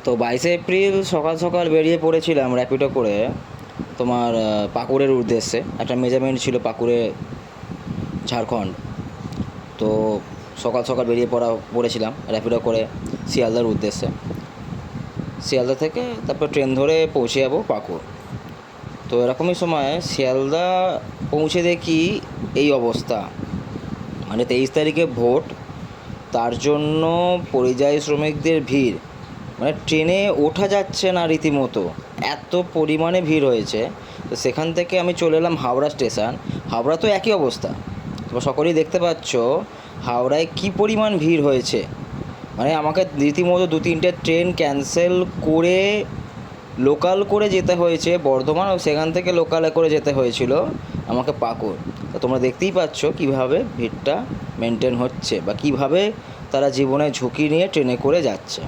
তো 22শে এপ্রিল সকাল সকাল বেরিয়ে পড়েছিলাম র্যাপিডো করে তোমার পাকুড়ের উদ্দেশ্যে। একটা মেজারমেন্ট ছিল পাকুড়ে, ঝাড়খণ্ড। তো সকাল সকাল বেরিয়ে পড়েছিলাম র্যাপিডো করে শিয়ালদার উদ্দেশ্যে। শিয়ালদা থেকে তারপর ট্রেন ধরে পৌঁছে যাবো পাকুড়। তো এরকমই সময় শিয়ালদা পৌঁছে দেখি এই অবস্থা, মানে 23 তারিখে ভোট, তার জন্য পরিযায়ী শ্রমিকদের ভিড়, মানে ট্রেনে ওঠা যাচ্ছে না রীতিমতো, এত পরিমাণে ভিড় হয়েছে। তো সেখান থেকে আমি চলে এলাম হাওড়া স্টেশন। হাওড়া তো একই অবস্থা, তোমরা সকলেই দেখতে পাচ্ছ হাওড়ায় কী পরিমাণ ভিড় হয়েছে। মানে আমাকে রীতিমতো 2-3টে ট্রেন ক্যান্সেল করে লোকাল করে যেতে হয়েছে বর্ধমান, ও সেখান থেকে লোকালে করে যেতে হয়েছিল আমাকে পাকুড়। তো তোমরা দেখতেই পাচ্ছ কীভাবে ভিড়টা মেনটেন হচ্ছে বা কীভাবে তারা জীবনে ঝুঁকি নিয়ে ট্রেনে করে যাচ্ছে।